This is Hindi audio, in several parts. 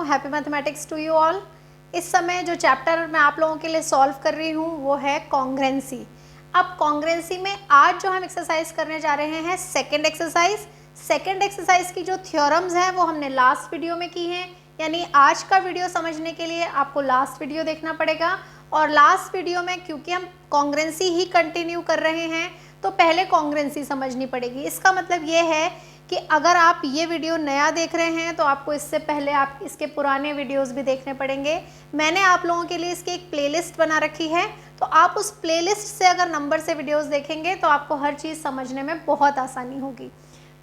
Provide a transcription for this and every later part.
Happy mathematics to you all. इस समय जो चैप्टर मैं आप लोगों के लिए सॉल्व कर रही हूँ वो है कॉन्ग्रेंसी। अब कॉन्ग्रेंसी में आज जो हम एक्सरसाइज करने जा रहे हैं सेकंड एक्सरसाइज। सेकंड एक्सरसाइज की जो थ्योरम्स हैं वो हमने लास्ट वीडियो में की हैं, यानी आज का वीडियो समझने के लिए आपको लास्ट वीडियो देखना पड़ेगा। और लास्ट वीडियो में क्योंकि हम कॉन्ग्रेंसी ही कंटिन्यू कर रहे हैं तो पहले कॉन्ग्रेंसी समझनी पड़ेगी। इसका मतलब ये है कि अगर आप ये वीडियो नया देख रहे हैं तो आपको इससे पहले आप इसके पुराने वीडियोस भी देखने पड़ेंगे। मैंने आप लोगों के लिए इसकी एक प्लेलिस्ट बना रखी है, तो आप उस प्लेलिस्ट से अगर नंबर से वीडियोस देखेंगे तो आपको हर चीज़ समझने में बहुत आसानी होगी।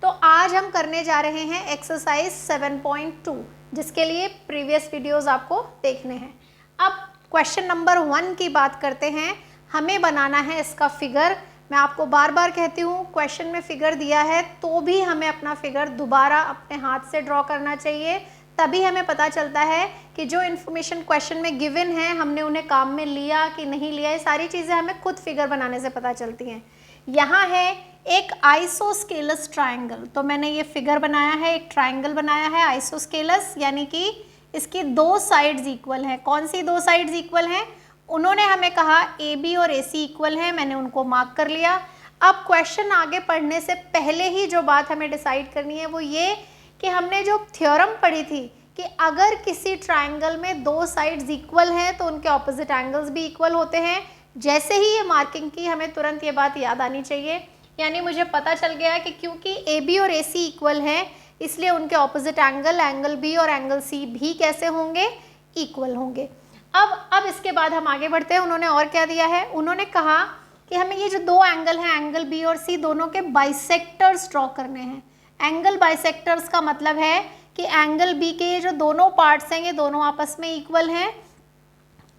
तो आज हम करने जा रहे हैं एक्सरसाइज 7.2, जिसके लिए प्रीवियस वीडियोस आपको देखने हैं। अब क्वेश्चन नंबर 1 की बात करते हैं। हमें बनाना है इसका फिगर। मैं आपको बार बार कहती हूँ क्वेश्चन में फिगर दिया है तो भी हमें अपना फिगर दोबारा अपने हाथ से ड्रॉ करना चाहिए, तभी हमें पता चलता है कि जो इन्फॉर्मेशन क्वेश्चन में गिवन है हमने उन्हें काम में लिया कि नहीं लिया। ये सारी चीज़ें हमें खुद फिगर बनाने से पता चलती हैं। यहाँ है एक आइसोस्केलस ट्राइंगल, तो मैंने ये फिगर बनाया है, एक ट्राइंगल बनाया है आइसोस्केलस, यानी कि इसकी दो साइड्स इक्वल हैं। कौन सी दो साइड्स इक्वल हैं? उन्होंने हमें कहा AB और AC इक्वल है, मैंने उनको मार्क कर लिया। अब क्वेश्चन आगे पढ़ने से पहले ही जो बात हमें डिसाइड करनी है वो ये कि हमने जो थ्योरम पढ़ी थी कि अगर किसी ट्राइंगल में दो साइड्स इक्वल हैं तो उनके ऑपोजिट एंगल्स भी इक्वल होते हैं। जैसे ही ये मार्किंग की हमें तुरंत ये बात याद आनी चाहिए, यानी मुझे पता चल गया कि क्योंकि AB और AC इक्वल हैं इसलिए उनके ऑपोजिट एंगल B और एंगल C भी कैसे होंगे? इक्वल होंगे। अब इसके बाद हम आगे बढ़ते हैं। उन्होंने और क्या दिया है? उन्होंने कहा कि हमें ये जो दो एंगल हैं एंगल B और C दोनों के बाइसेक्टर्स ड्रॉ करने हैं। एंगल बाइसेक्टर्स का मतलब है कि एंगल B के ये जो दोनों पार्ट्स हैं ये दोनों आपस में इक्वल हैं,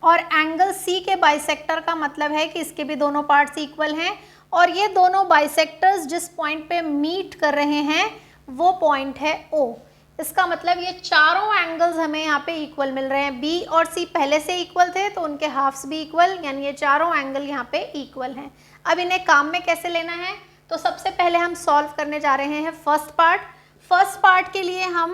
और एंगल C के बाइसेक्टर का मतलब है कि इसके भी दोनों पार्ट्स इक्वल हैं, और ये दोनों बाइसेक्टर्स जिस पॉइंट पे मीट कर रहे हैं वो पॉइंट है O। इसका मतलब ये चारों एंगल्स हमें यहाँ पे इक्वल मिल रहे हैं। B और C पहले से इक्वल थे तो उनके हाफ्स भी इक्वल, यानी ये चारों एंगल यहाँ पे इक्वल हैं। अब इन्हें काम में कैसे लेना है? तो सबसे पहले हम सॉल्व करने जा रहे हैं फर्स्ट पार्ट। फर्स्ट पार्ट के लिए हम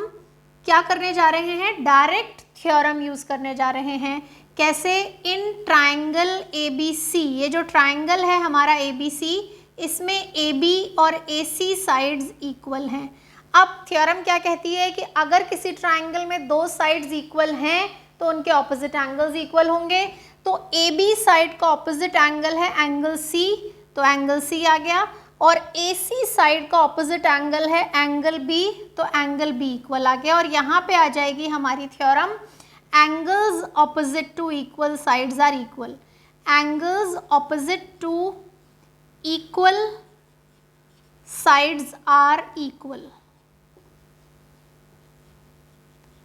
क्या करने जा रहे हैं? डायरेक्ट थ्योरम यूज करने जा रहे हैं। कैसे? इन ट्राइंगल ABC, ये जो ट्राइंगल है हमारा ABC, इसमें AB और AC साइड्स इक्वल हैं। अब थ्योरम क्या कहती है कि अगर किसी ट्राइंगल में दो साइड्स इक्वल हैं तो उनके ऑपोजिट एंगल्स इक्वल होंगे। तो AB साइड का ऑपोजिट एंगल है एंगल C, तो एंगल C आ गया, और AC साइड का ऑपोजिट एंगल है एंगल B, तो एंगल B इक्वल आ गया। और यहाँ पे आ जाएगी हमारी theorem, angles opposite to equal sides are equal. Angles opposite to equal sides are equal.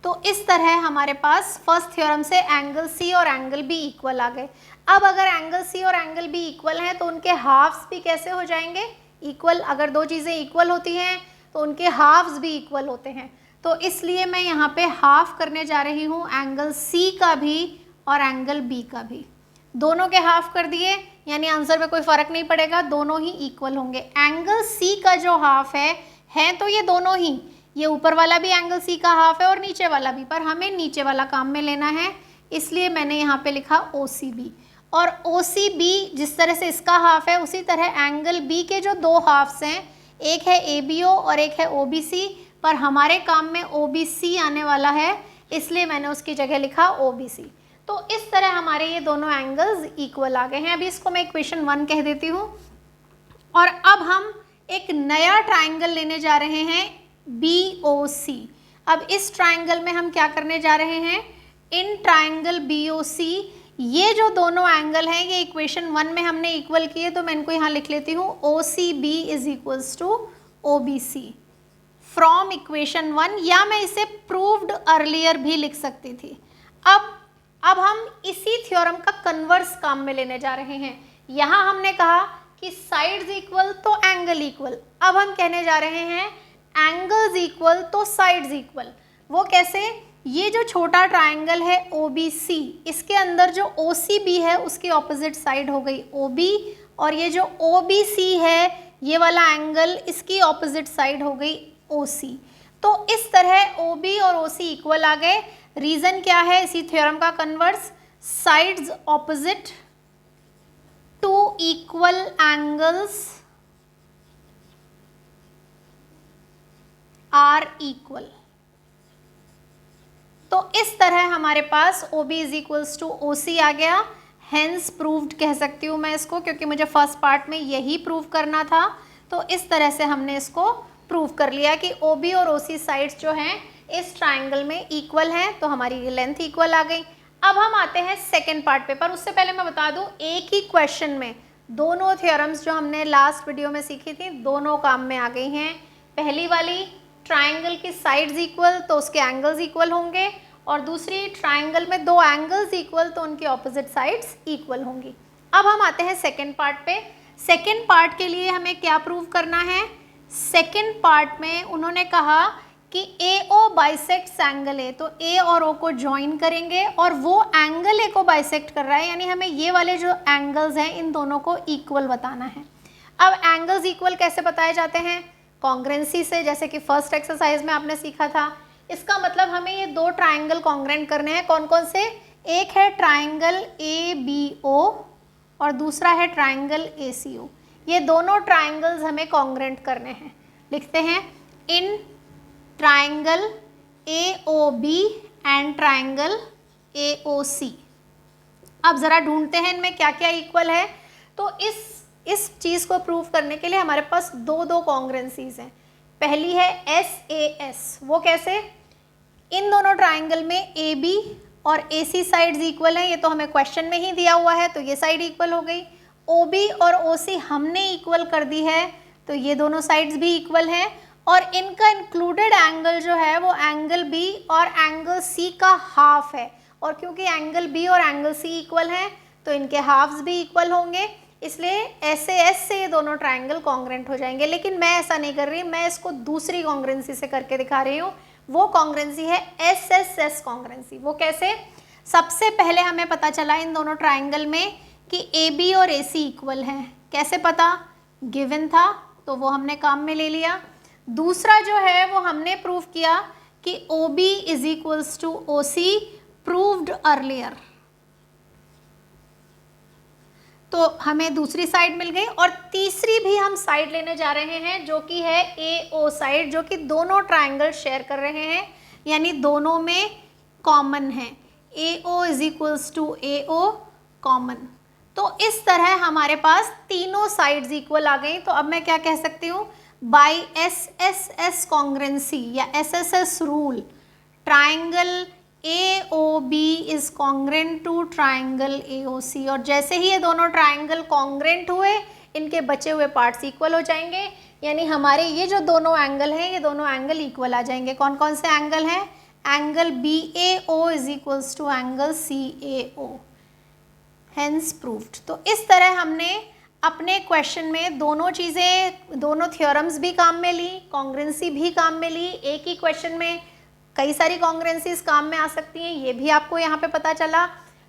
तो इस तरह हमारे पास फर्स्ट थ्योरम से एंगल C और एंगल B इक्वल आ गए। अब अगर एंगल C और एंगल B इक्वल हैं तो उनके हाफ्स भी कैसे हो जाएंगे? इक्वल। अगर दो चीज़ें इक्वल होती हैं तो उनके हाफ्स भी इक्वल होते हैं। तो इसलिए मैं यहाँ पे हाफ करने जा रही हूँ एंगल C का भी और एंगल B का भी। दोनों के हाफ कर दिए, यानी आंसर में कोई फ़र्क नहीं पड़ेगा, दोनों ही इक्वल होंगे। एंगल C का जो हाफ है तो ये दोनों ही, ये ऊपर वाला भी एंगल C का हाफ है और नीचे वाला भी, पर हमें नीचे वाला काम में लेना है, इसलिए मैंने यहाँ पे लिखा OCB। और OCB जिस तरह से इसका हाफ है उसी तरह एंगल B के जो दो हाफ्स हैं, एक है ABO और एक है OBC, पर हमारे काम में OBC आने वाला है इसलिए मैंने उसकी जगह लिखा OBC। तो इस तरह हमारे ये दोनों एंगल्स इक्वल आ गए हैं। अभी इसको मैं इक्वेशन 1 कह देती हूँ। और अब हम एक नया ट्राइंगल लेने जा रहे हैं BOC। अब इस ट्राइंगल में हम क्या करने जा रहे हैं? इन ट्राइंगल BOC ये जो दोनों एंगल हैं ये इक्वेशन 1 में हमने इक्वल किए, तो मैं इनको यहाँ लिख लेती हूँ OCB is equals to OBC from equation 1, या मैं इसे प्रूव्ड अर्लियर भी लिख सकती थी। अब हम इसी थ्योरम का कन्वर्स काम में लेने जा रहे हैं। यहाँ हमने कहा कि साइड्स इक्वल तो एंगल इक्वल, अब हम कहने जा रहे हैं एंगल्स इक्वल तो साइड्स इक्वल। वो कैसे? ये जो छोटा ट्राइंगल है OBC, इसके अंदर जो OCB है उसकी ऑपोजिट साइड हो गई OB, और ये जो OBC है ये वाला एंगल इसकी ऑपोजिट साइड हो गई OC। तो इस तरह OB और OC इक्वल आ गए। रीजन क्या है इसी थ्योरम का? Converse, sides opposite to equal angles are equal. तो इस तरह हमारे पास OB is equals to OC आ गया। हेंस प्रूव्ड कह सकती हूँ मैं इसको, क्योंकि मुझे फर्स्ट पार्ट में यही प्रूव करना था। तो इस तरह से हमने इसको प्रूव कर लिया कि OB और OC साइड्स जो हैं इस ट्राइंगल में इक्वल हैं, तो हमारी लेंथ इक्वल आ गई। अब हम आते हैं सेकेंड पार्ट पे, पर उससे पहले मैं बता दूं एक ही क्वेश्चन में दोनों थ्योरम्स जो हमने लास्ट वीडियो में सीखी थी दोनों काम में आ गई हैं। पहली वाली ट्राइंगल की साइड्स इक्वल तो उसके एंगल्स इक्वल होंगे, और दूसरी ट्राइंगल में दो एंगल्स इक्वल तो उनकी ऑपोजिट साइड्स इक्वल होंगी। अब हम आते हैं सेकेंड पार्ट पे। सेकेंड पार्ट के लिए हमें क्या प्रूव करना है? सेकेंड पार्ट में उन्होंने कहा कि AO बाइसेक्ट्स एंगल A, तो A और O को ज्वाइन करेंगे और वो एंगल A को बाइसेक्ट कर रहा है, यानी हमें ये वाले जो एंगल्स हैं इन दोनों को इक्वल बताना है। अब एंगल्स इक्वल कैसे बताए जाते हैं? कॉन्ग्रेंसी से, जैसे कि फर्स्ट एक्सरसाइज में आपने सीखा था। इसका मतलब हमें ये दो ट्राइंगल कॉन्ग्रेंट करने हैं। कौन कौन से? एक है ट्राइंगल ABO और दूसरा है ट्राइंगल ACO। ये दोनों ट्राइंगल्स हमें कॉन्ग्रेंट करने हैं। लिखते हैं in triangle AOB and triangle AOC। अब ज़रा ढूंढते हैं इनमें क्या क्या इक्वल है। तो इस चीज़ को प्रूव करने के लिए हमारे पास दो कॉन्ग्रेंसीज हैं। पहली है SAS। वो कैसे? इन दोनों ट्राइंगल में AB और AC साइड्स इक्वल हैं, ये तो हमें क्वेश्चन में ही दिया हुआ है, तो ये साइड इक्वल हो गई। OB और OC हमने इक्वल कर दी है, तो ये दोनों साइड्स भी इक्वल हैं, और इनका इंक्लूडेड एंगल जो है वो एंगल B और एंगल C का हाफ है। और क्योंकि एंगल B और एंगल C इक्वल हैं तो इनके हाफ्स भी इक्वल होंगे, इसलिए SAS से ये दोनों ट्राइंगल कॉन्ग्रेंट हो जाएंगे। लेकिन मैं ऐसा नहीं कर रही, मैं इसको दूसरी कॉन्ग्रेंसी से करके दिखा रही हूँ। वो कॉन्ग्रेंसी है SSS कॉन्ग्रेंसी। वो कैसे? सबसे पहले हमें पता चला इन दोनों ट्राइंगल में कि AB और AC इक्वल हैं। कैसे पता? गिवन था, तो वो हमने काम में ले लिया। दूसरा जो है वो हमने प्रूव किया कि OB is equals to OC, proved earlier. तो हमें दूसरी साइड मिल गई, और तीसरी भी हम साइड लेने जा रहे हैं जो कि है AO साइड, जो कि दोनों ट्राइंगल शेयर कर रहे हैं, यानी दोनों में कॉमन है। AO is equals to AO common. तो इस तरह हमारे पास तीनों साइड्स इक्वल आ गई। तो अब मैं क्या कह सकती हूँ? बाय SSS कॉन्ग्रेंसी या SSS rule, triangle AOB is congruent to triangle AOC। और जैसे ही ये दोनों ट्राइंगल कॉन्ग्रेंट हुए, इनके बचे हुए पार्ट्स इक्वल हो जाएंगे, यानी हमारे ये जो दोनों एंगल हैं ये दोनों एंगल इक्वल आ जाएंगे। कौन कौन से एंगल हैं? Angle BAO is equals to angle CAO। Hence proved. तो इस तरह हमने अपने क्वेश्चन में दोनों चीज़ें, दोनों थ्योरम्स भी काम में ली, कॉन्ग्रेंसी भी काम में ली। एक ही क्वेश्चन में कई सारी कॉन्ग्रेंसीज काम में आ सकती हैं, ये भी आपको यहाँ पे पता चला।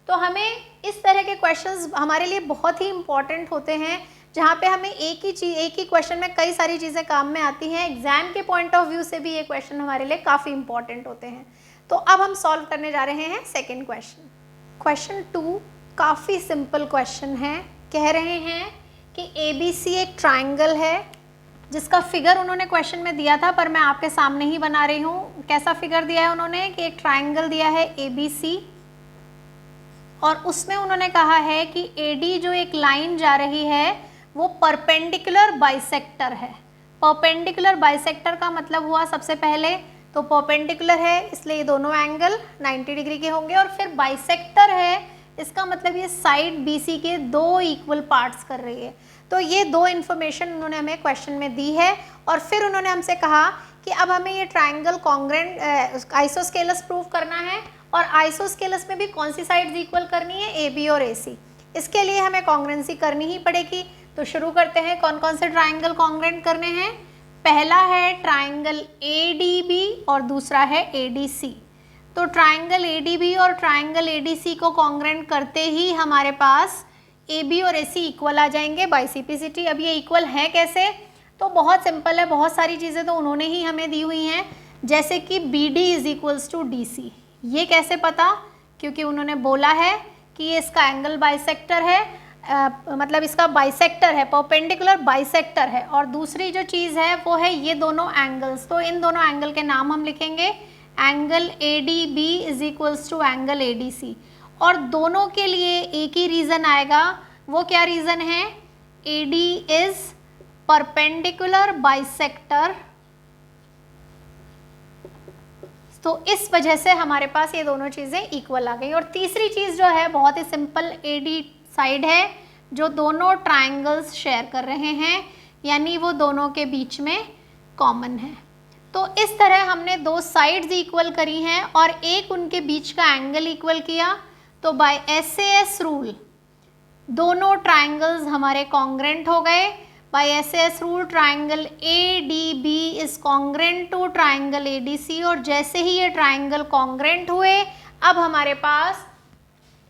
तो हमें इस तरह के क्वेश्चंस हमारे लिए बहुत ही इंपॉर्टेंट होते हैं, जहाँ पे हमें एक ही क्वेश्चन में कई सारी चीज़ें काम में आती हैं। एग्जाम के पॉइंट ऑफ व्यू से भी ये क्वेश्चन हमारे लिए काफ़ी इंपॉर्टेंट होते हैं। तो अब हम सॉल्व करने जा रहे हैं सेकेंड क्वेश्चन। क्वेश्चन 2 काफ़ी सिंपल क्वेश्चन है। कह रहे हैं कि ABC एक ट्राइंगल है, जिसका फिगर उन्होंने क्वेश्चन में दिया था, पर मैं आपके सामने ही बना रही हूँ। कैसा फिगर दिया है उन्होंने? कि एक ट्राइंगल दिया है ABC, और उसमें उन्होंने कहा है कि AD जो एक लाइन जा रही है वो परपेंडिकुलर बाइसेक्टर है। परपेंडिकुलर बाइसेक्टर का मतलब हुआ सबसे पहले तो परपेंडिकुलर है, इसलिए ये दोनों एंगल 90 डिग्री के होंगे। और फिर बाइसेक्टर है, इसका मतलब ये साइड BC के दो इक्वल पार्ट्स कर रही है। तो ये दो इन्फॉर्मेशन उन्होंने हमें क्वेश्चन में दी है। और फिर उन्होंने हमसे कहा कि अब हमें ये ट्राइंगल कॉन्ग्रेंट आइसोस्केलस प्रूव करना है, और आइसोस्केलस में भी कौन सी साइड्स इक्वल करनी है? AB और AC। इसके लिए हमें कॉन्ग्रेंसी करनी ही पड़ेगी। तो शुरू करते हैं। कौन कौन से ट्राइंगल कॉन्ग्रेंट करने हैं? पहला है ट्राइंगल ADB और दूसरा है ADC। तो ट्राइंगल ADB और ट्राइंगल ADC को कॉन्ग्रेंट करते ही हमारे पास AB और AC इक्वल आ जाएंगे बाय सिंप्लिसिटी। अब ये इक्वल है कैसे? तो बहुत सिंपल है, बहुत सारी चीज़ें तो उन्होंने ही हमें दी हुई हैं। जैसे कि BD is equals to DC। ये कैसे पता? क्योंकि उन्होंने बोला है कि ये इसका एंगल बाइसेक्टर है, मतलब इसका बाइसेक्टर है, परपेंडिकुलर बाइसेक्टर है। और दूसरी जो चीज़ है वो है ये दोनों एंगल्स, तो इन दोनों एंगल के नाम हम लिखेंगे, angle ADB is equals to angle ADC। और दोनों के लिए एक ही रीज़न आएगा, वो क्या रीज़न है? AD इज परपेंडिकुलर बाइसेक्टर, तो इस वजह से हमारे पास ये दोनों चीज़ें इक्वल आ गई। और तीसरी चीज़ जो है बहुत ही सिंपल, AD साइड है जो दोनों ट्रायंगल्स शेयर कर रहे हैं, यानी वो दोनों के बीच में कॉमन है। तो इस तरह हमने दो साइड्स इक्वल करी हैं और एक उनके बीच का एंगल इक्वल किया। तो बाय SAS रूल दोनों ट्रायंगल्स हमारे कॉन्ग्रेंट हो गए। By SAS rule triangle ADB is congruent to triangle ADC, और जैसे ही ये ट्रायंगल कॉन्ग्रेंट हुए अब हमारे पास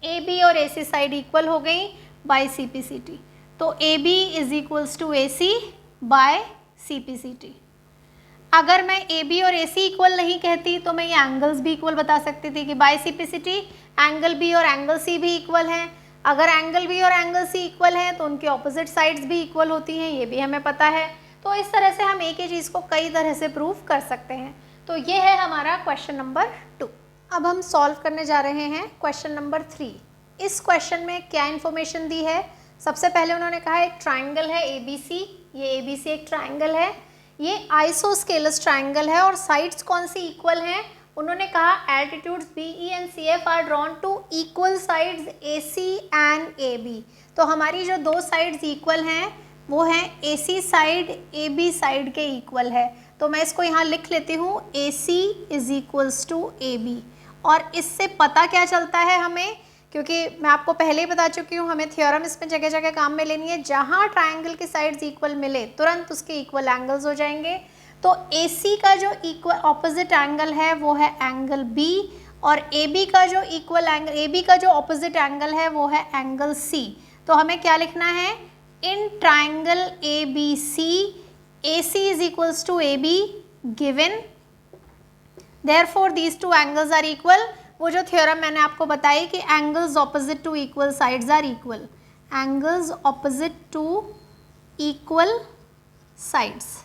AB और AC साइड इक्वल हो गई बाय CPCT। तो AB is equals to AC by CPCT। अगर मैं AB और AC इक्वल नहीं कहती तो मैं ये एंगल्स भी इक्वल बता सकती थी कि बाय CPCT एंगल B और एंगल C भी इक्वल हैं। अगर एंगल B और एंगल C इक्वल हैं तो उनकी ऑपोजिट साइड्स भी इक्वल होती हैं, ये भी हमें पता है। तो इस तरह से हम एक ही चीज़ को कई तरह से प्रूव कर सकते हैं। तो ये है हमारा क्वेश्चन नंबर 2। अब हम सॉल्व करने जा रहे हैं क्वेश्चन नंबर 3। इस क्वेश्चन में क्या इन्फॉर्मेशन दी है? सबसे पहले उन्होंने कहा एक ट्राइंगल है ABC, ये ABC एक ट्राइंगल है, ये आइसोस्केलस ट्राइंगल है और साइड्स कौन सी इक्वल हैं? उन्होंने कहा altitudes BE and CF are drawn to equal sides AC and AB। तो हमारी जो दो साइड्स इक्वल हैं वो हैं AC साइड AB साइड के इक्वल है। तो मैं इसको यहाँ लिख लेती हूँ, AC is equals to AB। और इससे पता क्या चलता है हमें, क्योंकि मैं आपको पहले ही बता चुकी हूँ हमें थ्योरम इसमें जगह जगह काम में लेनी है, जहाँ ट्राइंगल की साइड्स इक्वल मिले तुरंत उसके इक्वल एंगल्स हो जाएंगे। तो AC का जो इक्वल ऑपोजिट एंगल है वो है एंगल B, और AB का जो इक्वल एंगल, AB का जो ऑपोजिट एंगल है वो है एंगल C। तो हमें क्या लिखना है? In triangle ABC AC is equals to AB given, therefore these two angles are equal. वो जो थ्योरम मैंने आपको बताई कि angles opposite to equal sides are equal, angles opposite to equal sides.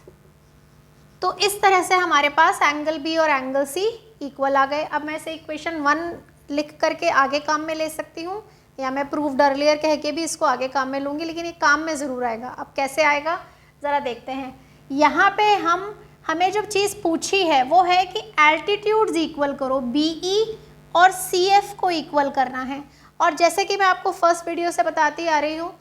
तो इस तरह से हमारे पास एंगल B और एंगल C इक्वल आ गए। अब मैं इसे इक्वेशन 1 लिख करके आगे काम में ले सकती हूँ, या मैं प्रूव्ड अर्लियर कह के भी इसको आगे काम में लूँगी, लेकिन ये काम में ज़रूर आएगा। अब कैसे आएगा ज़रा देखते हैं। यहाँ पे हमें जो चीज़ पूछी है वो है कि एल्टीट्यूड्स इक्वल करो, BE और CF को इक्वल करना है। और जैसे कि मैं आपको फर्स्ट वीडियो से बताती आ रही हूँ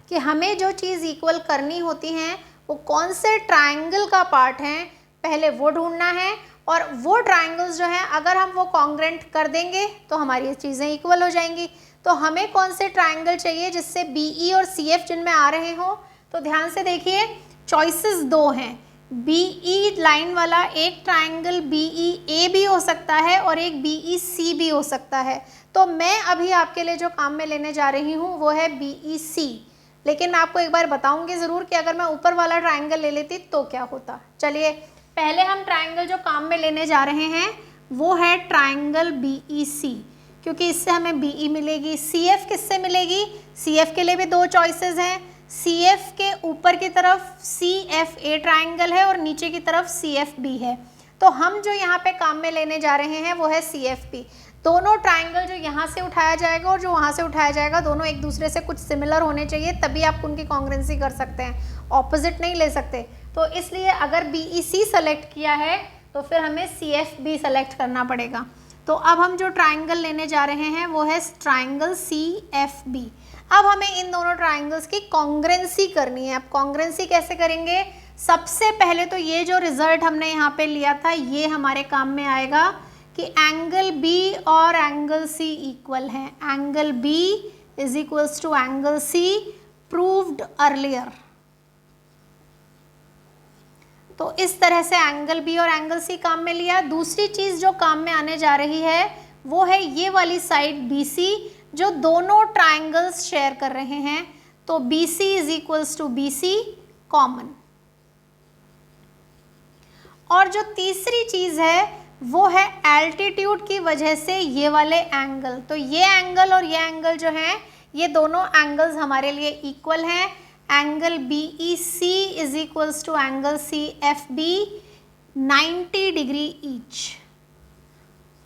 कि हमें जो चीज़ इक्वल करनी होती हैं वो कौन से ट्राइंगल का पार्ट है पहले वो ढूंढना है, और वो ट्राइंगल्स जो हैं अगर हम वो कॉन्ग्रेंट कर देंगे तो हमारी चीज़ें इक्वल हो जाएंगी। तो हमें कौन से ट्राइंगल चाहिए जिससे BE और CF जिनमें आ रहे हों? तो ध्यान से देखिए, चॉइसेस दो हैं। BE लाइन वाला एक ट्राइंगल BEA भी हो सकता है और एक BEC भी हो सकता है। तो मैं अभी आपके लिए जो काम में लेने जा रही हूँ वो है BEC, लेकिन मैं आपको एक बार बताऊंगी ज़रूर कि अगर मैं ऊपर वाला ट्राइंगल ले लेती तो क्या होता। चलिए पहले हम ट्राइंगल जो काम में लेने जा रहे हैं वो है ट्राइंगल BEC, क्योंकि इससे हमें BE मिलेगी। CF किससे मिलेगी? CF के लिए भी दो चॉइसेस हैं। CF के ऊपर की तरफ CFA ट्राइंगल है और नीचे की तरफ CFB है। तो हम जो यहाँ पे काम में लेने जा रहे हैं वो है CFB। दोनों ट्राइंगल जो यहाँ से उठाया जाएगा और जो वहाँ से उठाया जाएगा दोनों एक दूसरे से कुछ सिमिलर होने चाहिए, तभी आप उनकी कॉन्ग्रेंसी कर सकते हैं, ऑपोजिट नहीं ले सकते। तो इसलिए अगर BEC सेलेक्ट किया है तो फिर हमें CFB सेलेक्ट करना पड़ेगा। तो अब हम जो ट्राइंगल लेने जा रहे हैं वो है ट्राइंगल CFB। अब हमें इन दोनों ट्राइंगल्स की कॉन्ग्रेंसी करनी है। अब कॉन्ग्रेंसी कैसे करेंगे? सबसे पहले तो ये जो रिजल्ट हमने यहाँ पे लिया था ये हमारे काम में आएगा कि एंगल B और एंगल C इक्वल हैं। Angle B is equals to angle C proved earlier. तो इस तरह से एंगल B और एंगल C काम में लिया। दूसरी चीज़ जो काम में आने जा रही है वो है ये वाली साइड BC जो दोनों ट्राइंगल्स शेयर कर रहे हैं। तो BC is equals to BC common. और जो तीसरी चीज़ है वो है एल्टीट्यूड की वजह से ये वाले एंगल। तो ये एंगल और ये एंगल जो हैं ये दोनों एंगल्स हमारे लिए इक्वल हैं। Angle BEC is equals to angle CFB 90 degree each,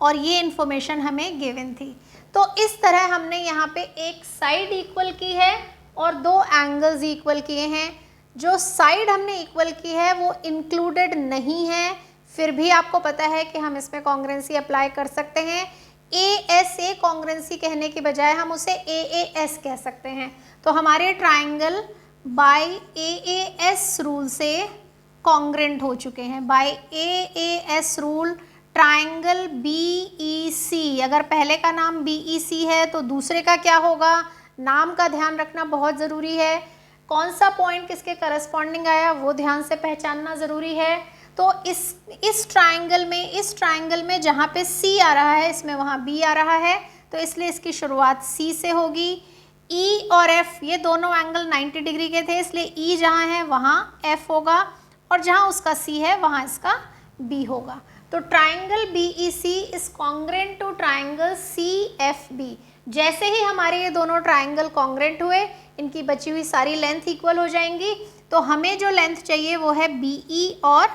और ये इंफॉर्मेशन हमें गिवन थी। तो इस तरह हमने यहाँ पे एक साइड इक्वल की है और दो एंगल्स इक्वल किए हैं। जो साइड हमने इक्वल की है वो इंक्लूडेड नहीं है, फिर भी आपको पता है कि हम इसमें कॉन्ग्रुएंसी अप्लाई कर सकते हैं। ASA कॉन्ग्रुएंसी कहने की बजाय हम उसे AAS कह सकते हैं। तो हमारे ट्राइंगल बाय AAS रूल से कॉन्ग्रुएंट हो चुके हैं। By AAS rule triangle BEC, अगर पहले का नाम BEC है तो दूसरे का क्या होगा, नाम का ध्यान रखना बहुत ज़रूरी है। कौन सा पॉइंट किसके करस्पॉन्डिंग आया वो ध्यान से पहचानना ज़रूरी है। तो इस ट्राइंगल में जहाँ पे C आ रहा है इसमें वहाँ B आ रहा है, तो इसलिए इसकी शुरुआत C से होगी। E और F ये दोनों एंगल 90 डिग्री के थे, इसलिए E जहाँ है वहाँ F होगा और जहाँ उसका C है वहाँ इसका B होगा। तो triangle BEC is congruent to triangle CFB। जैसे ही हमारे ये दोनों ट्राइंगल कॉन्ग्रुएंट हुए, इनकी बची हुई सारी लेंथ इक्वल हो जाएंगी। तो हमें जो लेंथ चाहिए वो है BE और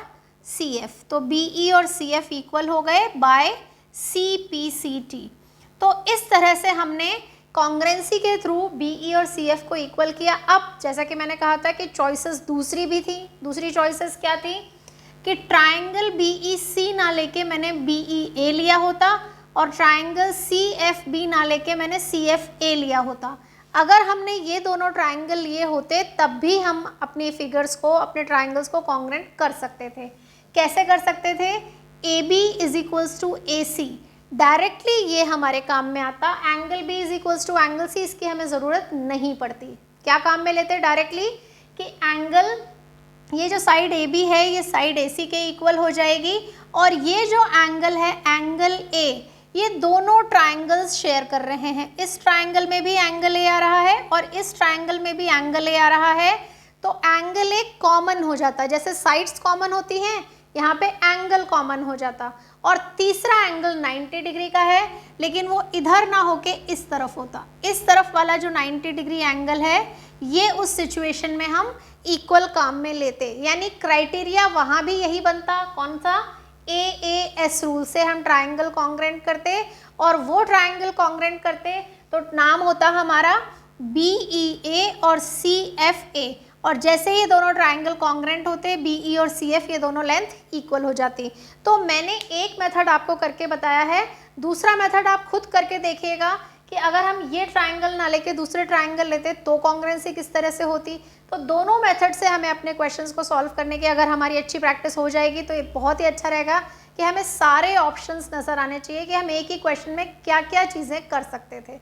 CF। तो BE और CF इक्वल हो गए बाय CPCT। तो इस तरह से हमने कॉन्ग्रुएंसी के थ्रू BE और CF को इक्वल किया। अब जैसा कि मैंने कहा था कि चॉइसेस दूसरी भी थी। दूसरी चॉइसेस क्या थी कि ट्राइंगल BEC ना लेके मैंने BEA लिया होता और ट्राइंगल CFB ना लेके मैंने CFA लिया होता। अगर हमने ये दोनों ट्राइंगल लिए होते तब भी हम अपने फिगर्स को, अपने ट्राइंगल्स को कॉन्ग्रुएंट कर सकते थे। कैसे कर सकते थे, AB is equals to AC, directly ये हमारे काम में आता। Angle B is equals to angle C, इसकी हमें ज़रूरत नहीं पड़ती। क्या काम में लेते डायरेक्टली कि एंगल, ये जो साइड AB है ये साइड AC के इक्वल हो जाएगी, और ये जो एंगल है एंगल A, ये दोनों ट्राइंगल्स शेयर कर रहे हैं। इस ट्राइंगल में भी एंगल A आ रहा है और इस ट्राइंगल में भी एंगल A आ रहा है। तो एंगल A कॉमन हो जाता, जैसे साइड्स कॉमन होती हैं यहाँ पे एंगल कॉमन हो जाता। और तीसरा एंगल 90 डिग्री का है, लेकिन वो इधर ना होके इस तरफ होता। इस तरफ वाला जो 90 डिग्री एंगल है ये उस सिचुएशन में हम इक्वल काम में लेते, यानी क्राइटेरिया वहाँ भी यही बनता। कौन सा, AAS रूल से हम ट्राइंगल कॉन्ग्रुएंट करते, और वो ट्राइंगल कॉन्ग्रुएंट करते तो नाम होता हमारा BEA और CFA। और जैसे ही दोनों ट्राइंगल कॉन्ग्रुएंट होते, BE और CF ये दोनों लेंथ इक्वल हो जाती। तो मैंने एक मेथड आपको करके बताया है, दूसरा मेथड आप खुद करके देखिएगा कि अगर हम ये ट्राइंगल ना लेके दूसरे ट्राइंगल लेते तो कॉन्ग्रुएंसी किस तरह से होती। तो दोनों मेथड से हमें अपने क्वेश्चंस को सॉल्व करने की अगर हमारी अच्छी प्रैक्टिस हो जाएगी तो ये बहुत ही अच्छा रहेगा कि हमें सारे ऑप्शंस नज़र आने चाहिए कि हम एक ही क्वेश्चन में क्या क्या चीज़ें कर सकते थे।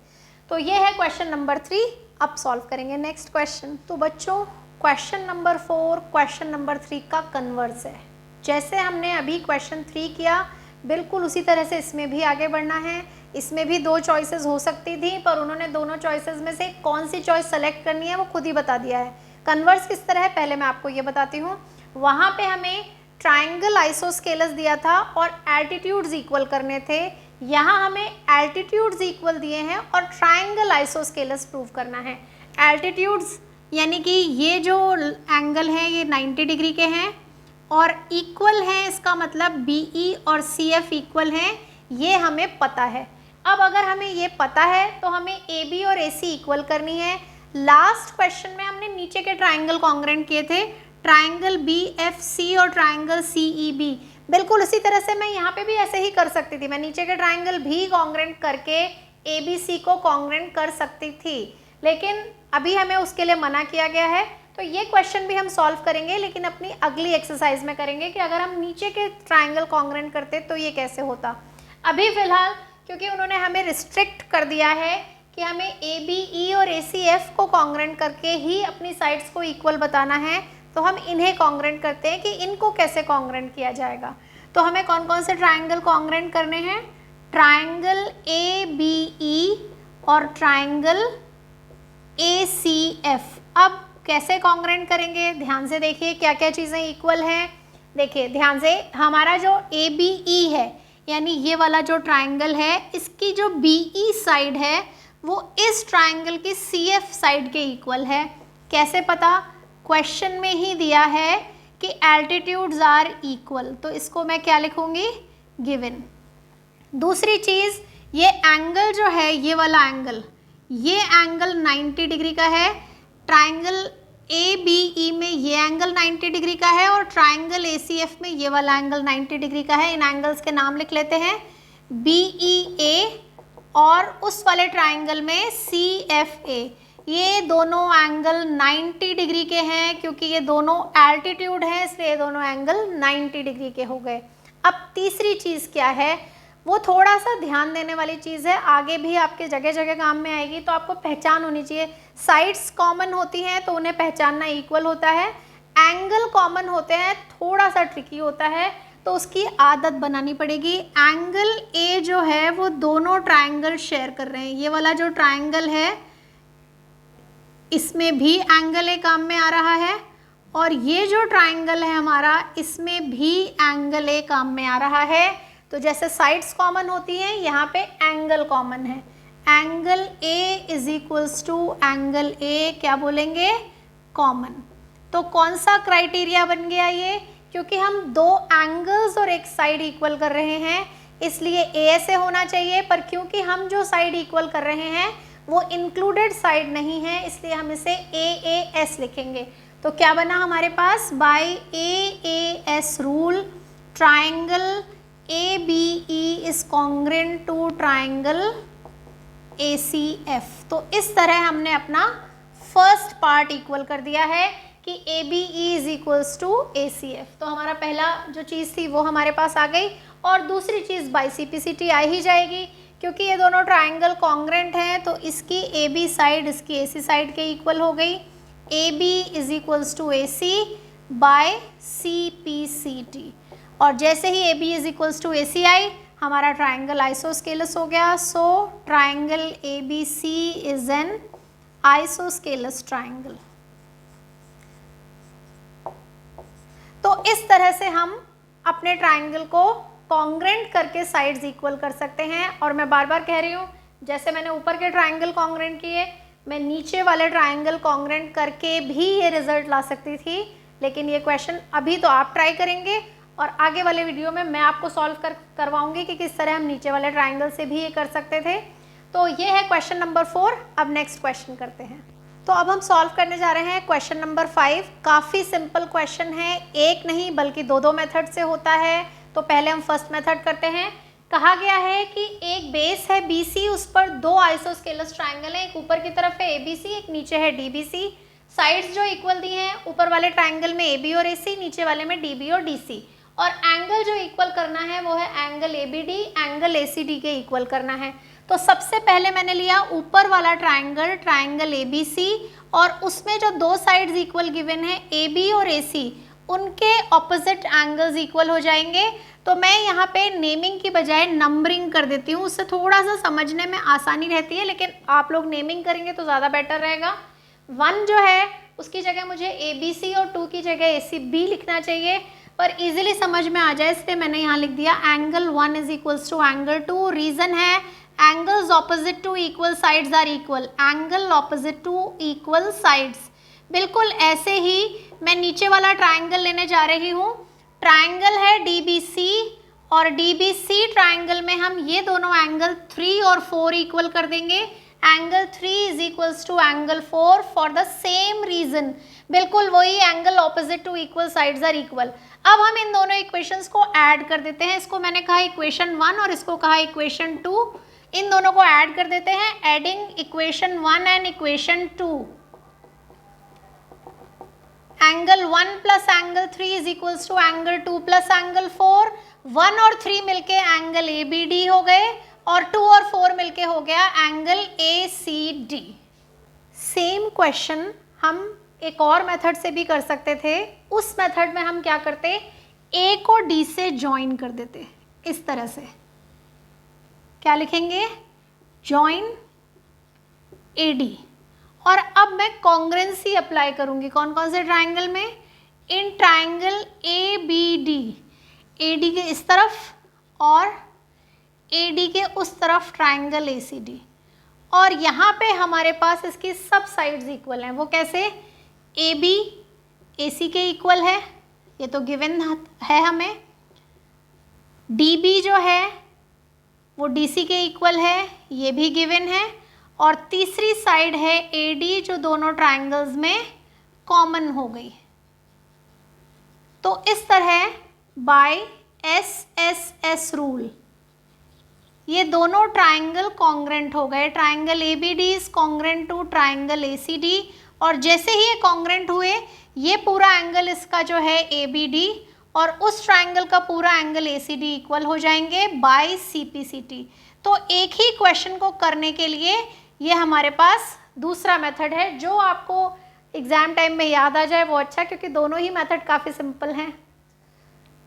तो ये है क्वेश्चन नंबर 3। अब सॉल्व करेंगे नेक्स्ट क्वेश्चन। तो बच्चों क्वेश्चन नंबर 4 क्वेश्चन नंबर 3 का कन्वर्स है। जैसे हमने अभी क्वेश्चन 3 किया बिल्कुल उसी तरह से इसमें भी आगे बढ़ना है। इसमें भी 2 चॉइसेस हो सकती थी, पर उन्होंने दोनों चॉइसेस में से कौन सी चॉइस सेलेक्ट करनी है वो खुद ही बता दिया है। कन्वर्स किस तरह है पहले मैं आपको ये बताती हूँ। वहाँ पे हमें ट्राइंगल आइसोस्केलस दिया था और एल्टीट्यूड्स इक्वल करने थे। यहाँ हमें एल्टीट्यूड्स इक्वल दिए हैं और ट्राइंगल आइसोस्केलस प्रूव करना है। एल्टीट्यूड्स यानी कि ये जो एंगल है ये 90 डिग्री के हैं और इक्वल हैं, इसका मतलब BE और CF इक्वल हैं, ये हमें पता है। अब अगर हमें ये पता है तो हमें AB और AC इक्वल करनी है। लास्ट क्वेश्चन में हमने नीचे के ट्राइंगल कॉन्ग्रुएंट किए थे, ट्राइंगल BFC और ट्राइंगल CEB। बिल्कुल उसी तरह से मैं यहाँ पे भी ऐसे ही कर सकती थी, मैं नीचे के ट्राइंगल भी कॉन्ग्रुएंट करके ABC को कॉन्ग्रुएंट कर सकती थी, लेकिन अभी हमें उसके लिए मना किया गया है। तो ये क्वेश्चन भी हम सॉल्व करेंगे, लेकिन अपनी अगली एक्सरसाइज में करेंगे कि अगर हम नीचे के ट्राइंगल कॉन्ग्रुएंट करते तो ये कैसे होता। अभी फिलहाल क्योंकि उन्होंने हमें रिस्ट्रिक्ट कर दिया है कि हमें ABE और ACF को कॉन्ग्रुएंट करके ही अपनी साइड्स को इक्वल बताना है, तो हम इन्हें कॉन्ग्रुएंट करते हैं कि इनको कैसे कॉन्ग्रुएंट किया जाएगा। तो हमें कौन कौन से ट्राइंगल कॉन्ग्रुएंट करने हैं, ट्राइंगल ABE और ट्राइंगल ACF। अब कैसे कॉन्ग्रुएंट करेंगे ध्यान से देखिए क्या क्या चीज़ें इक्वल हैं। देखिए ध्यान से, हमारा जो ABE है यानी ये वाला जो ट्राइंगल है, इसकी जो BE साइड है वो इस ट्राइंगल की CF साइड के इक्वल है। कैसे पता? क्वेश्चन में ही दिया है कि एल्टीट्यूड्स आर इक्वल, तो इसको मैं क्या लिखूंगी? गिवन। दूसरी चीज़, ये एंगल जो है, ये वाला एंगल, ये एंगल 90 डिग्री का है। ट्राइंगल ABE में ये एंगल 90 डिग्री का है और ट्राइंगल ACF में ये वाला एंगल 90 डिग्री का है। इन एंगल्स के नाम लिख लेते हैं BEA, और उस वाले ट्राइंगल में CFA। ये दोनों एंगल 90 डिग्री के हैं, क्योंकि ये दोनों एल्टीट्यूड हैं इसलिए ये दोनों एंगल 90 डिग्री के हो गए। अब तीसरी चीज़ क्या है, वो थोड़ा सा ध्यान देने वाली चीज़ है, आगे भी आपके जगह जगह काम में आएगी, तो आपको पहचान होनी चाहिए। साइड्स कॉमन होती हैं तो उन्हें पहचानना इक्वल होता है, एंगल कॉमन होते हैं थोड़ा सा ट्रिकी होता है, तो उसकी आदत बनानी पड़ेगी। एंगल A जो है वो दोनों ट्राइंगल शेयर कर रहे हैं। ये वाला जो ट्राइंगल है इसमें भी एंगल A काम में आ रहा है, और ये जो ट्राइंगल है हमारा, इसमें भी एंगल A काम में आ रहा है। तो जैसे साइड्स कॉमन होती हैं, यहाँ पे एंगल कॉमन है। Angle A is equals to angle A, क्या बोलेंगे? कॉमन। तो कौन सा क्राइटेरिया बन गया ये? क्योंकि हम दो एंगल्स और एक साइड इक्वल कर रहे हैं, इसलिए A ऐसे होना चाहिए, पर क्योंकि हम जो साइड इक्वल कर रहे हैं वो इंक्लूडेड साइड नहीं है, इसलिए हम इसे AAS लिखेंगे। तो क्या बना हमारे पास? By AAS rule triangle ABE is congruent to triangle ACF। तो इस तरह हमने अपना फर्स्ट पार्ट इक्वल कर दिया है कि ABE is equals to ACF। तो हमारा पहला जो चीज़ थी वो हमारे पास आ गई, और दूसरी चीज़ बाई CPCT आ ही जाएगी, क्योंकि ये दोनों ट्राइंगल कॉन्ग्रेंट हैं, तो इसकी AB साइड इसकी AC साइड के इक्वल हो गई। AB is equals to AC by CPCT, और जैसे ही AB is equals to AC आई, हमारा ट्राइंगल आइसोस्केलस हो गया। So triangle ABC is an isosceles triangle. तो इस तरह से हम अपने ट्राइंगल को कॉन्ग्रेंट करके साइड्स इक्वल कर सकते हैं। और मैं बार बार कह रही हूँ, जैसे मैंने ऊपर के ट्राइंगल कॉन्ग्रेंट किए, मैं नीचे वाले ट्राइंगल कॉन्ग्रेंट करके भी ये रिजल्ट ला सकती थी, लेकिन ये क्वेश्चन अभी तो आप ट्राई करेंगे और आगे वाले वीडियो में मैं आपको सॉल्व करवाऊंगी कि किस तरह हम नीचे वाले ट्राइंगल से भी ये कर सकते थे। तो ये है क्वेश्चन नंबर 4। अब नेक्स्ट क्वेश्चन करते हैं। तो अब हम सॉल्व करने जा रहे हैं क्वेश्चन नंबर 5। काफ़ी सिंपल क्वेश्चन है, एक नहीं बल्कि दो मेथड से होता है। तो पहले हम फर्स्ट मेथड करते हैं। कहा गया है कि एक बेस है BC, उस पर दो आइसोस्केलस ट्राइंगल हैं, एक ऊपर की तरफ है ABC, एक नीचे है DBC। साइड्स जो इक्वल दी हैं, ऊपर वाले ट्राइंगल में AB और AC, नीचे वाले में DB और DC, और एंगल जो इक्वल करना है वो है एंगल ABD, एंगल ACD के इक्वल करना है। तो सबसे पहले मैंने लिया ऊपर वाला ट्राइंगल, ट्राइंगल ABC, और उसमें जो दो साइड्स इक्वल गिवन है AB और AC, उनके ऑपोजिट एंगल्स इक्वल हो जाएंगे। तो मैं यहाँ पे नेमिंग की बजाय नंबरिंग कर देती हूँ, उससे थोड़ा सा समझने में आसानी रहती है, लेकिन आप लोग नेमिंग करेंगे तो ज़्यादा बेटर रहेगा। 1 जो है उसकी जगह मुझे ABC और 2 की जगह ACB लिखना चाहिए, पर इजीली समझ में आ जाए इसलिए मैंने यहाँ लिख दिया angle 1 is equals to angle 2। Reason है angles opposite to equal sides are equal, angle opposite to equal sides. बिल्कुल ऐसे ही मैं नीचे वाला ट्राइंगल लेने जा रही हूँ। ट्राइंगल है DBC, और DBC ट्राइंगल में हम ये दोनों एंगल 3 और 4 इक्वल कर देंगे। Angle 3 is equals to angle 4 for the same reason, बिल्कुल वही angle opposite to equal sides are equal. अब हम इन दोनों इक्वेशंस को ऐड कर देते हैं। इसको मैंने कहा इक्वेशन 1 और इसको कहा इक्वेशन 2। इन दोनों को ऐड कर देते हैं। Adding equation 1 and equation 2, angle 1 plus angle 3 is equals to angle 2 plus angle 4। 1 और 3 मिलके एंगल ABD हो गए, और 2 और 4 मिलके हो गया एंगल ACD। सेम क्वेश्चन हम एक और मेथड से भी कर सकते थे। उस मेथड में हम क्या करते, A को D से ज्वाइन कर देते, इस तरह से। क्या लिखेंगे? Join AD। और अब मैं कॉन्ग्रेंसी अप्लाई करूंगी। कौन कौन से ट्राइंगल में? इन ट्राइंगल ABD AD के इस तरफ और AD के उस तरफ ट्राइंगल ACD, और यहाँ पे हमारे पास इसकी सब साइड्स इक्वल हैं। वो कैसे? AB AC के इक्वल है, ये तो गिवन है हमें। DB जो है वो DC के इक्वल है, ये भी गिवन है। और तीसरी साइड है AD जो दोनों ट्राइंगल्स में कॉमन हो गई। तो इस तरह बाय SSS रूल ये दोनों ट्राइंगल कॉन्ग्रेंट हो गए। Triangle ABD is congruent to triangle ACD, और जैसे ही ये कॉन्ग्रेंट हुए ये पूरा एंगल इसका जो है ABD और उस ट्राइंगल का पूरा एंगल ACD इक्वल हो जाएंगे बाय CPCT। तो एक ही क्वेश्चन को करने के लिए ये हमारे पास दूसरा मेथड है, जो आपको एग्जाम टाइम में याद आ जाए वो अच्छा, क्योंकि दोनों ही मेथड काफ़ी सिंपल हैं।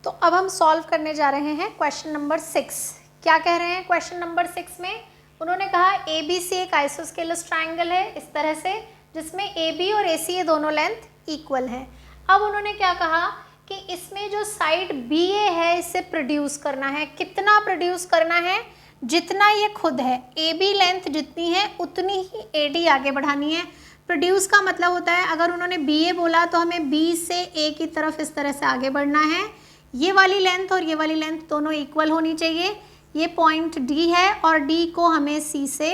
तो अब हम सॉल्व करने जा रहे हैं क्वेश्चन नंबर 6। क्या कह रहे हैं क्वेश्चन नंबर 6 में? उन्होंने कहा ABC एक आइसोस्केलस ट्राइंगल है इस तरह से, जिसमें AB और AC ये दोनों लेंथ इक्वल है। अब उन्होंने क्या कहा कि इसमें जो साइड BA है इसे प्रोड्यूस करना है। कितना प्रोड्यूस करना है? जितना ये खुद है। AB लेंथ जितनी है उतनी ही AD आगे बढ़ानी है। प्रोड्यूस का मतलब होता है, अगर उन्होंने BA बोला तो हमें B से A की तरफ इस तरह से आगे बढ़ना है। ये वाली लेंथ और ये वाली लेंथ दोनों इक्वल होनी चाहिए। ये पॉइंट D है और D को हमें C से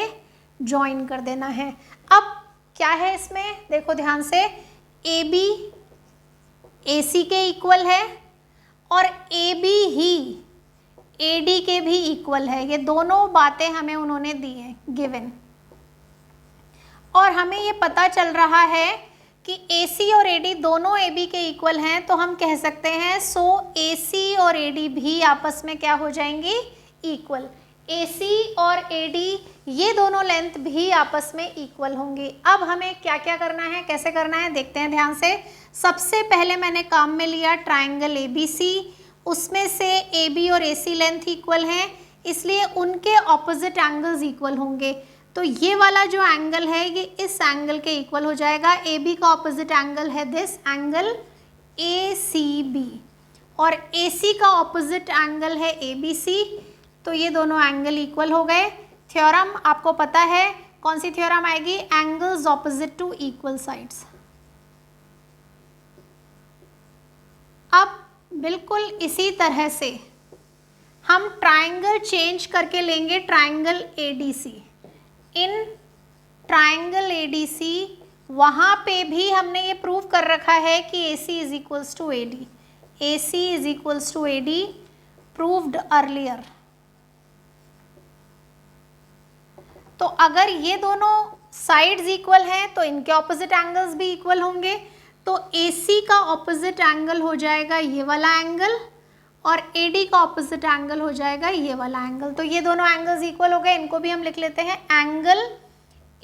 ज्वाइन कर देना है। अब क्या है इसमें? देखो ध्यान से, AB AC के इक्वल है और AB ही AD के भी इक्वल है। ये दोनों बातें हमें उन्होंने दी हैं गिवन, और हमें ये पता चल रहा है कि AC और AD दोनों AB के इक्वल हैं, तो हम कह सकते हैं सो AC और AD भी आपस में क्या हो जाएंगी? इक्वल। AC और AD ये दोनों लेंथ भी आपस में इक्वल होंगी। अब हमें क्या क्या करना है, कैसे करना है, देखते हैं ध्यान से। सबसे पहले मैंने काम में लिया ट्राइंगल ABC, उसमें से AB और AC लेंथ इक्वल हैं, इसलिए उनके ऑपोजिट एंगल्स इक्वल होंगे। तो ये वाला जो एंगल है ये इस एंगल के इक्वल हो जाएगा। AB का ऑपोजिट एंगल है दिस एंगल ACB, और AC का ऑपोजिट एंगल है ABC। तो ये दोनों एंगल इक्वल हो गए। थ्योरम आपको पता है, कौन सी थ्योरम आएगी? Angles opposite to equal sides. अब बिल्कुल इसी तरह से हम ट्राइंगल चेंज करके लेंगे triangle ADC। In triangle ADC वहाँ पे भी हमने ये प्रूव कर रखा है कि AC is equals to AD। AC is equals to AD proved earlier. तो अगर ये दोनों साइड्स इक्वल हैं तो इनके ऑपोजिट एंगल्स भी इक्वल होंगे। तो AC का ऑपोजिट एंगल हो जाएगा ये वाला एंगल, और AD का ऑपोजिट एंगल हो जाएगा ये वाला एंगल। तो ये दोनों एंगल्स इक्वल हो गए। इनको भी हम लिख लेते हैं angle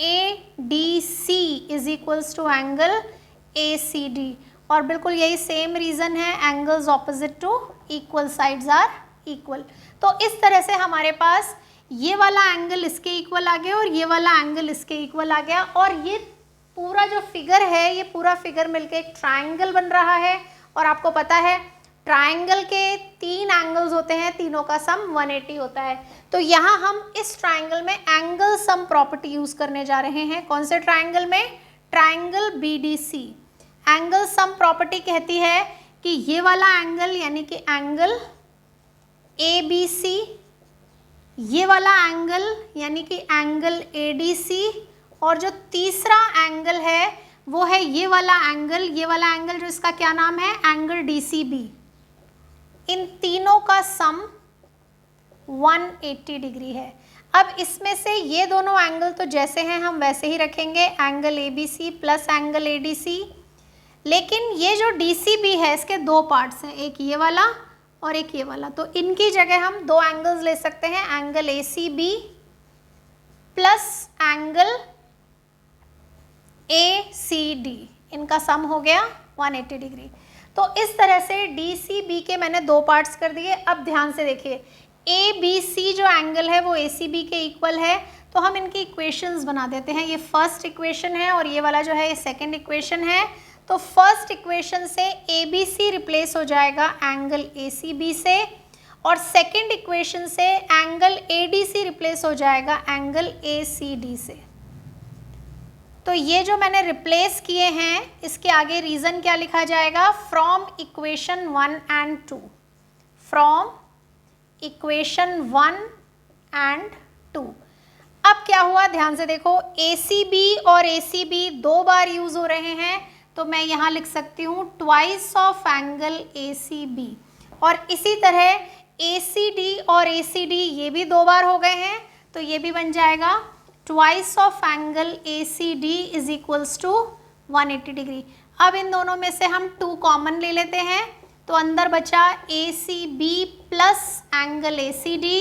ADC is equals to angle ACD। और बिल्कुल यही सेम रीज़न है, angles opposite to equal sides are equal. तो इस तरह से हमारे पास ये वाला एंगल इसके इक्वल आ गया और ये वाला एंगल इसके इक्वल आ गया, और ये पूरा जो फिगर है ये पूरा फिगर मिलके एक ट्राइंगल बन रहा है। और आपको पता है ट्राइंगल के 3 एंगल्स होते हैं, तीनों का सम 180 होता है। तो यहाँ हम इस ट्राइंगल में एंगल सम प्रॉपर्टी यूज़ करने जा रहे हैं। कौन से ट्राइंगल में? Triangle BDC। Angle sum property कहती है कि ये वाला एंगल यानी कि एंगल ABC, ये वाला एंगल यानी कि एंगल ADC, और जो तीसरा एंगल है वो है ये वाला एंगल जो इसका क्या नाम है? Angle DCB। इन तीनों का सम 180 डिग्री है। अब इसमें से ये दोनों एंगल तो जैसे हैं हम वैसे ही रखेंगे, angle ABC plus angle ADC। लेकिन ये जो DCB है इसके 2 पार्ट्स हैं, एक ये वाला और एक ये वाला। तो इनकी जगह हम 2 एंगल्स ले सकते हैं, angle ACB plus angle ACD। इनका सम हो गया 180 डिग्री। तो इस तरह से DCB के मैंने 2 पार्ट्स कर दिए। अब ध्यान से देखिए, ABC जो एंगल है वो ACB के इक्वल है, तो हम इनकी इक्वेशंस बना देते हैं। ये फर्स्ट इक्वेशन है और ये वाला जो है ये सेकंड इक्वेशन है। तो फर्स्ट इक्वेशन से ABC रिप्लेस हो जाएगा एंगल ACB से, और सेकंड इक्वेशन से एंगल ADC रिप्लेस हो जाएगा एंगल ACD से। तो ये जो मैंने रिप्लेस किए हैं इसके आगे रीज़न क्या लिखा जाएगा, from equation 1 and 2, from equation 1 and 2। अब क्या हुआ ध्यान से देखो, ACB और ACB दो बार यूज हो रहे हैं, तो मैं यहाँ लिख सकती हूँ ट्वाइस ऑफ एंगल ACB, और इसी तरह ACD और ACD ये भी दो बार हो गए हैं, तो ये भी बन जाएगा twice of angle ACD is equals to 180 degree. अब इन दोनों में से हम 2 कॉमन ले लेते हैं, तो अंदर बचा ACB प्लस एंगल ACD,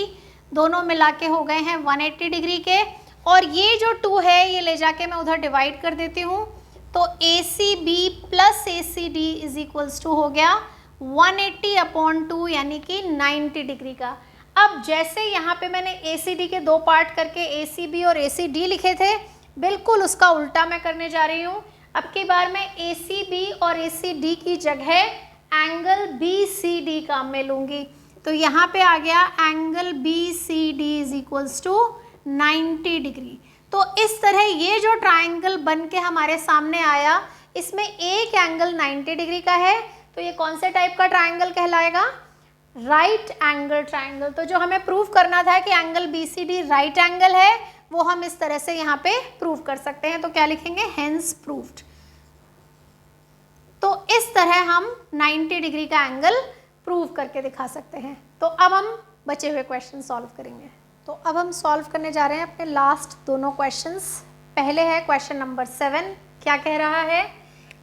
दोनों मिला के हो गए हैं 180 डिग्री के, और ये जो 2 है ये ले जाके मैं उधर डिवाइड कर देती हूँ, तो ACB plus ACD is equals to हो गया 180/2 यानी कि 90 डिग्री का। अब जैसे यहाँ पे मैंने ACD के 2 पार्ट करके ACB और ACD लिखे थे, बिल्कुल उसका उल्टा मैं करने जा रही हूँ। अब की बार मैं ACB और ACD की जगह एंगल BCD काम में लूँगी, तो यहाँ पे आ गया angle BCD is equals to 90 degree. तो इस तरह ये जो ट्राइंगल बन के हमारे सामने आया, इसमें एक एंगल 90 डिग्री का है, तो ये कौन से टाइप का ट्राइंगल कहलाएगा, राइट एंगल ट्राइंगल। तो जो हमें प्रूव करना था कि एंगल BCD राइट एंगल है, वो हम इस तरह से यहाँ पे प्रूव कर सकते हैं, तो क्या लिखेंगे, हेंस प्रूव्ड। तो इस तरह हम 90 डिग्री का एंगल प्रूव करके दिखा सकते हैं। तो अब हम बचे हुए क्वेश्चन सॉल्व करेंगे। तो अब हम सॉल्व करने जा रहे हैं अपने लास्ट दोनों क्वेश्चंस। पहले है क्वेश्चन नंबर 7, क्या कह रहा है,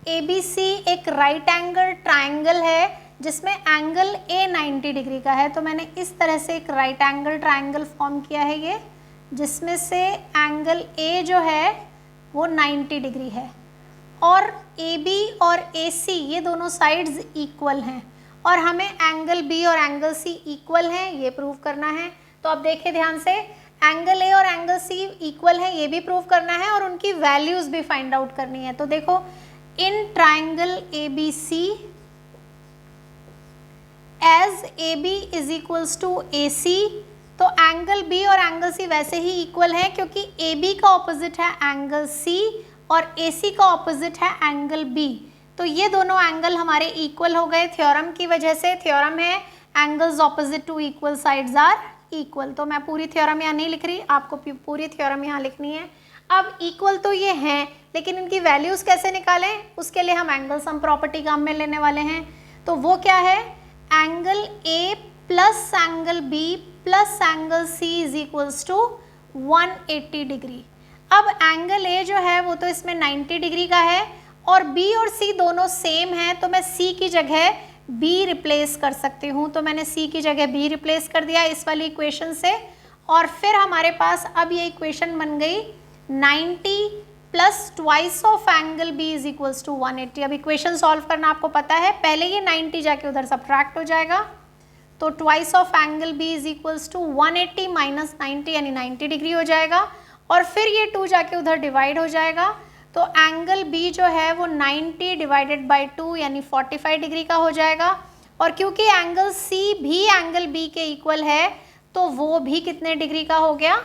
ABC एक राइट एंगल ट्राइंगल है जिसमें एंगल A 90 डिग्री का है। तो मैंने इस तरह से एक राइट एंगल ट्राइंगल फॉर्म किया है ये, जिसमें से एंगल A जो है वो 90 डिग्री है, और AB और AC ये दोनों साइड्स इक्वल हैं, और हमें एंगल B और एंगल C इक्वल हैं ये प्रूव करना है। तो अब देखिए ध्यान से, एंगल A और एंगल C इक्वल है ये भी प्रूव करना है, और उनकी वैल्यूज़ भी फाइंड आउट करनी है। तो देखो, in triangle ABC as AB is equals to AC, तो एंगल B और एंगल C वैसे ही इक्वल है, क्योंकि AB का ऑपोजिट है एंगल C और AC का ऑपोजिट है एंगल B। तो ये दोनों एंगल हमारे इक्वल हो गए थ्योरम की वजह से। थ्योरम है angles opposite to equal sides are equal. तो मैं पूरी थ्योरम यहाँ नहीं लिख रही, आपको पूरी थ्योरम यहाँ लिखनी है। अब इक्वल तो ये हैं, लेकिन इनकी वैल्यूज़ कैसे निकालें, उसके लिए हम एंगल सम प्रॉपर्टी काम में लेने वाले हैं। तो वो क्या है, angle A plus angle B plus angle C is equals to 180 degree. अब एंगल A जो है वो तो इसमें 90 डिग्री का है, और B और C दोनों सेम हैं, तो मैं C की जगह B रिप्लेस कर सकती हूँ। तो मैंने C की जगह B रिप्लेस कर दिया इस वाली इक्वेशन से, और फिर हमारे पास अब ये इक्वेशन बन गई 90 plus twice of angle B is equals to 180। अब इक्वेशन सॉल्व करना आपको पता है, पहले ये 90 जाके उधर सब्ट्रैक्ट हो जाएगा, तो twice of angle B is equals to 180 minus 90 यानी 90 डिग्री हो जाएगा, और फिर ये 2 जाके उधर डिवाइड हो जाएगा, तो एंगल B जो है वो 90 डिवाइडेड बाई 2 यानी 45 डिग्री का हो जाएगा। और क्योंकि एंगल C भी एंगल B के इक्वल है, तो वो भी कितने डिग्री का हो गया,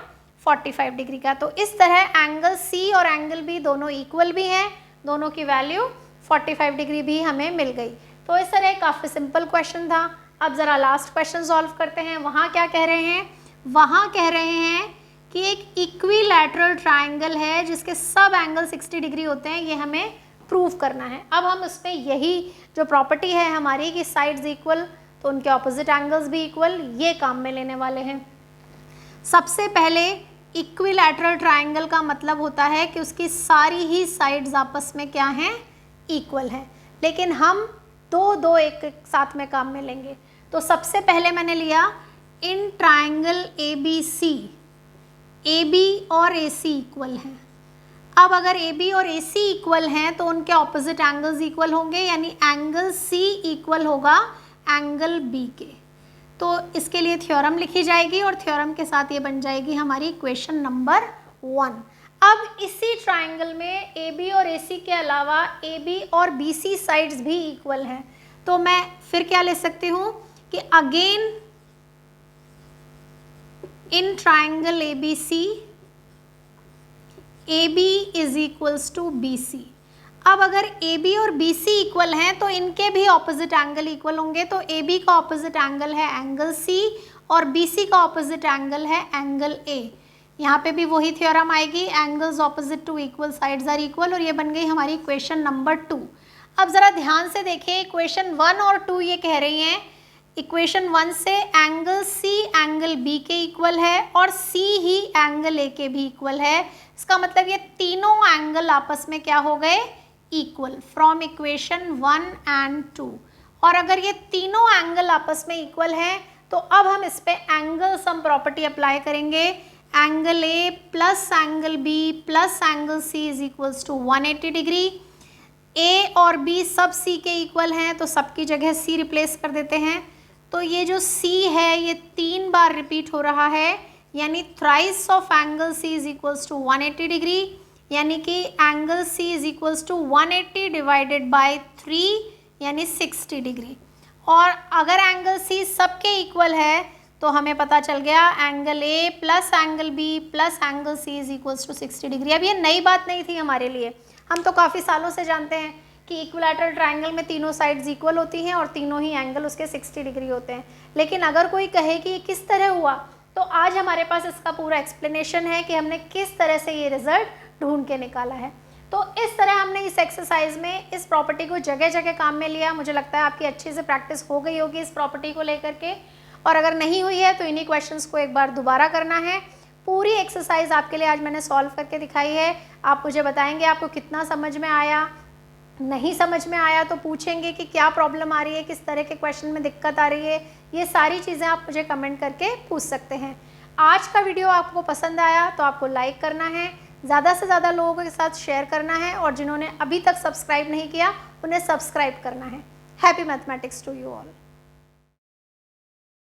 45 डिग्री का। तो इस तरह एंगल C और एंगल B दोनों इक्वल भी हैं, दोनों की वैल्यू 45 डिग्री भी हमें मिल गई। तो इस तरह काफ़ी सिंपल क्वेश्चन था। अब ज़रा लास्ट क्वेश्चन सॉल्व करते हैं। वहाँ क्या कह रहे हैं, वहाँ कह रहे हैं कि एक इक्विलैटरल ट्राइंगल है जिसके सब एंगल 60 डिग्री होते हैं, ये हमें प्रूव करना है। अब हम उसमें यही जो प्रॉपर्टी है हमारी कि साइड्स इक्वल, तो उनके ऑपोजिट एंगल्स भी इक्वल, ये काम में लेने वाले हैं। सबसे पहले इक्विलैटरल ट्राइंगल का मतलब होता है कि उसकी सारी ही साइड्स आपस में क्या हैं, इक्वल हैं, लेकिन हम दो एक साथ में काम में लेंगे। तो सबसे पहले मैंने लिया इन ट्राइंगल ABC, AB और AC इक्वल हैं। अब अगर AB और AC इक्वल हैं तो उनके ऑपोजिट एंगल्स इक्वल होंगे, यानी एंगल C इक्वल होगा एंगल B के। तो इसके लिए थ्योरम लिखी जाएगी, और थ्योरम के साथ ये बन जाएगी हमारी इक्वेशन नंबर 1। अब इसी ट्राइंगल में ए बी और ए सी के अलावा ए बी और बी सी साइड्स भी इक्वल हैं, तो मैं फिर क्या ले सकती हूँ कि again in triangle A B C A B is equals to B C. अब अगर ए बी और बी सी इक्वल हैं तो इनके भी ऑपोजिट एंगल इक्वल होंगे, तो ए बी का ऑपोजिट एंगल है एंगल सी और बी सी का ऑपोजिट एंगल है एंगल ए। यहाँ पे भी वही थ्योरम आएगी, angles opposite to equal sides are equal, और ये बन गई हमारी इक्वेशन नंबर 2। अब ज़रा ध्यान से देखिए, इक्वेशन 1 और 2 ये कह रही हैं, इक्वेशन 1 से एंगल सी एंगल बी के इक्वल है और सी ही एंगल ए के भी इक्वल है। इसका मतलब ये तीनों एंगल आपस में क्या हो गए, इक्वल, फ्रॉम इक्वेशन 1 एंड 2। और अगर ये तीनों एंगल आपस में इक्वल हैं तो अब हम इस पे एंगल सम प्रॉपर्टी अप्लाई करेंगे। Angle A plus angle B plus angle C is equals to 180 degree. A और बी सब सी के इक्वल हैं तो सबकी जगह सी रिप्लेस कर देते हैं, तो ये जो सी है ये 3 बार रिपीट हो रहा है, यानी thrice of angle C is equals to 180 degree, यानी कि angle C is equals to 180 divided by 3 यानी 60 डिग्री। और अगर एंगल सी सबके इक्वल है तो हमें पता चल गया angle A plus angle B plus angle C is equals to 60 degree. अब ये नई बात नहीं थी हमारे लिए, हम तो काफ़ी सालों से जानते हैं कि इक्विलैटरल ट्रायंगल में तीनों साइड्स इक्वल होती हैं और तीनों ही एंगल उसके 60 डिग्री होते हैं। लेकिन अगर कोई कहे कि किस तरह हुआ, तो आज हमारे पास इसका पूरा एक्सप्लेनेशन है कि हमने किस तरह से ये रिजल्ट ढूंढ के निकाला है। तो इस तरह हमने इस एक्सरसाइज में इस प्रॉपर्टी को जगह जगह काम में लिया। मुझे लगता है आपकी अच्छे से प्रैक्टिस हो गई होगी इस प्रॉपर्टी को लेकर के, और अगर नहीं हुई है तो इन्हीं क्वेश्चंस को एक बार दोबारा करना है। पूरी एक्सरसाइज आपके लिए आज मैंने सॉल्व करके दिखाई है। आप मुझे बताएंगे आपको कितना समझ में आया, नहीं समझ में आया तो पूछेंगे कि क्या प्रॉब्लम आ रही है, किस तरह के क्वेश्चन में दिक्कत आ रही है, ये सारी चीज़ें आप मुझे कमेंट करके पूछ सकते हैं। आज का वीडियो आपको पसंद आया तो आपको लाइक करना है, ज़्यादा से ज़्यादा लोगों के साथ शेयर करना है, और जिन्होंने अभी तक सब्सक्राइब नहीं किया उन्हें सब्सक्राइब करना है। Happy mathematics to you all.